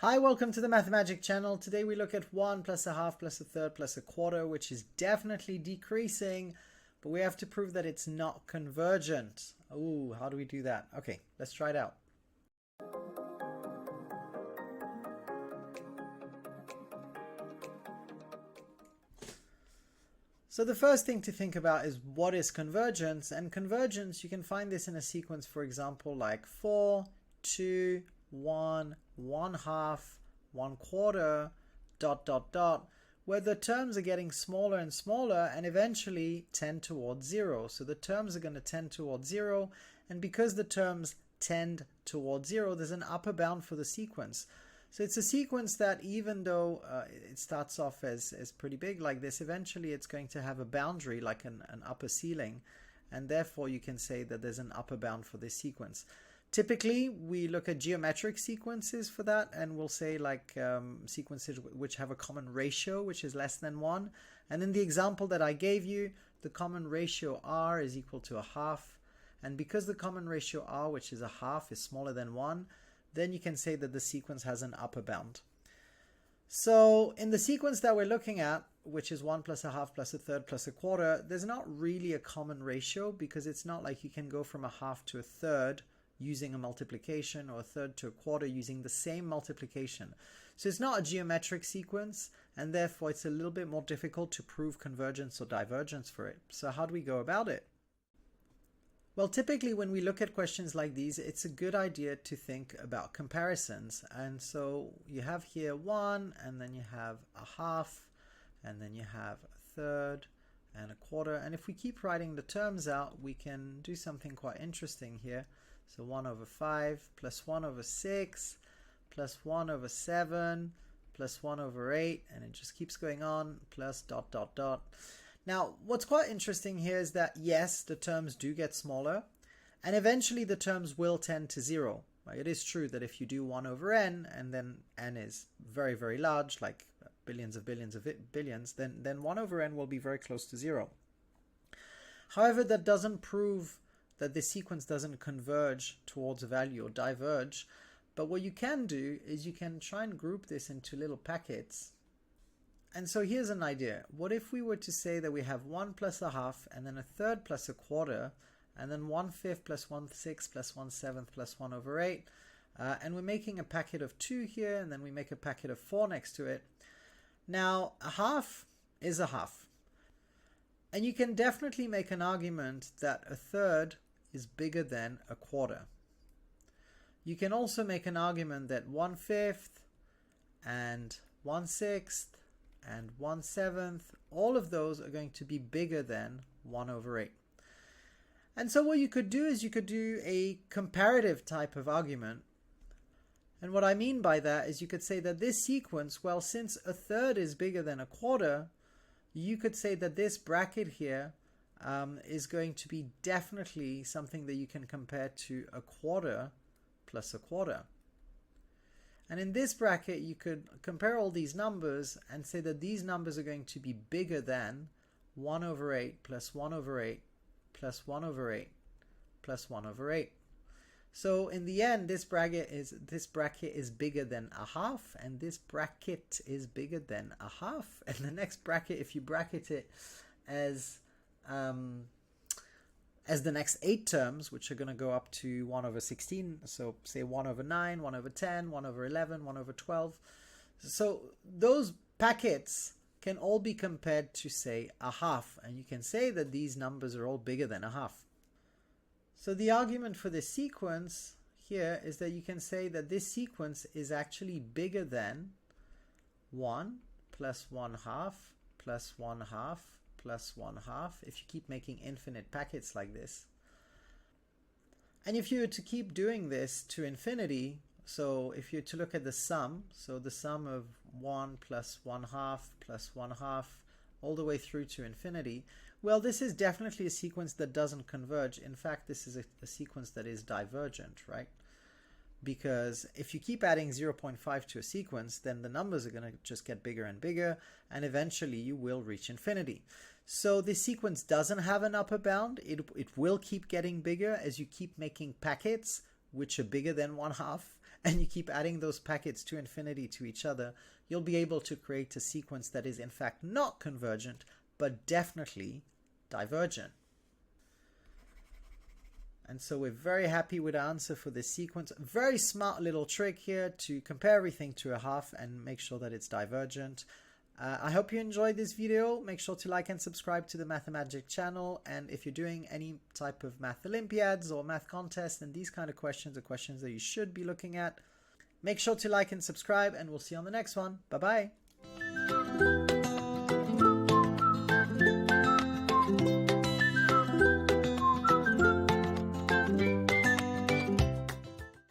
Hi, welcome to the Mathemagic channel. Today we look at 1 plus a half plus a third plus a quarter, which is definitely decreasing, but we have to prove that it's not convergent. Ooh, how do we do that? Okay, let's try it out. So the first thing to think about is what is convergence, and convergence, you can find this in a sequence, for example, like 4, 2, 1, 1 half, 1 quarter, dot, dot, dot, where the terms are getting smaller and smaller and eventually tend towards 0. So the terms are going to tend towards 0, and because the terms tend towards 0, there's an upper bound for the sequence. So it's a sequence that even though it starts off as pretty big like this, eventually it's going to have a boundary like an upper ceiling, and therefore you can say that there's an upper bound for this sequence. Typically, we look at geometric sequences for that, and we'll say like sequences which have a common ratio, which is less than 1. And in the example that I gave you, the common ratio r is equal to a half. And because the common ratio r, which is a half, is smaller than 1, then you can say that the sequence has an upper bound. So in the sequence that we're looking at, which is 1 plus a half plus a third plus a quarter, there's not really a common ratio, because it's not like you can go from a half to a third using a multiplication, or a third to a quarter using the same multiplication. So it's not a geometric sequence, and therefore it's a little bit more difficult to prove convergence or divergence for it. So how do we go about it? Well, typically when we look at questions like these, it's a good idea to think about comparisons. And so you have here 1, and then you have a half, and then you have a third and a quarter. And if we keep writing the terms out, we can do something quite interesting here. So 1 over 5 plus 1 over 6 plus 1 over 7 plus 1 over 8, and it just keeps going on, plus dot dot dot. Now, what's quite interesting here is that yes, the terms do get smaller, and eventually the terms will tend to 0. Right? It is true that if you do 1 over n, and then n is very, very large, like billions of billions of billions, then 1 over n will be very close to 0. However, that doesn't prove that this sequence doesn't converge towards a value or diverge. But what you can do is you can try and group this into little packets. And so here's an idea. What if we were to say that we have 1 plus a half, and then a third plus a quarter, and then 1/5 plus 1/6 plus 1/7 plus 1 over 8, and we're making a packet of 2 here, and then we make a packet of 4 next to it. Now, a half is a half. And you can definitely make an argument that a third is bigger than a quarter. You can also make an argument that 1/5 and 1/6 and 1/7, all of those are going to be bigger than 1 over 8. And so what you could do is you could do a comparative type of argument. And what I mean by that is you could say that this sequence, well, since a third is bigger than a quarter, you could say that this bracket here is going to be definitely something that you can compare to a quarter plus a quarter. And in this bracket, you could compare all these numbers and say that these numbers are going to be bigger than 1 over 8 plus 1 over 8 plus 1 over 8 plus 1 over 8. So in the end, this bracket is bigger than a half, and this bracket is bigger than a half. And the next bracket, if you bracket it as the next 8 terms, which are going to go up to 1 over 16, so say 1 over 9, 1 over 10, 1 over 11, 1 over 12. So those packets can all be compared to, say, a half, and you can say that these numbers are all bigger than a half. So the argument for this sequence here is that you can say that this sequence is actually bigger than 1 plus 1 half plus 1 half plus 1 half, if you keep making infinite packets like this. And if you were to keep doing this to infinity, so if you're to look at the sum, so the sum of 1 plus 1 half plus 1 half all the way through to infinity, well, this is definitely a sequence that doesn't converge. In fact, this is a sequence that is divergent, right? Because if you keep adding 0.5 to a sequence, then the numbers are going to just get bigger and bigger, and eventually you will reach infinity. So this sequence doesn't have an upper bound. It will keep getting bigger as you keep making packets which are bigger than 1 half, and you keep adding those packets to infinity to each other, you'll be able to create a sequence that is in fact not convergent, but definitely divergent. And so we're very happy with the answer for this sequence. Very smart little trick here to compare everything to a half and make sure that it's divergent. I hope you enjoyed this video. Make sure to like and subscribe to the Mathemagic channel. And if you're doing any type of math Olympiads or math contests, and these kind of questions are questions that you should be looking at, make sure to like and subscribe, and we'll see you on the next one. Bye-bye.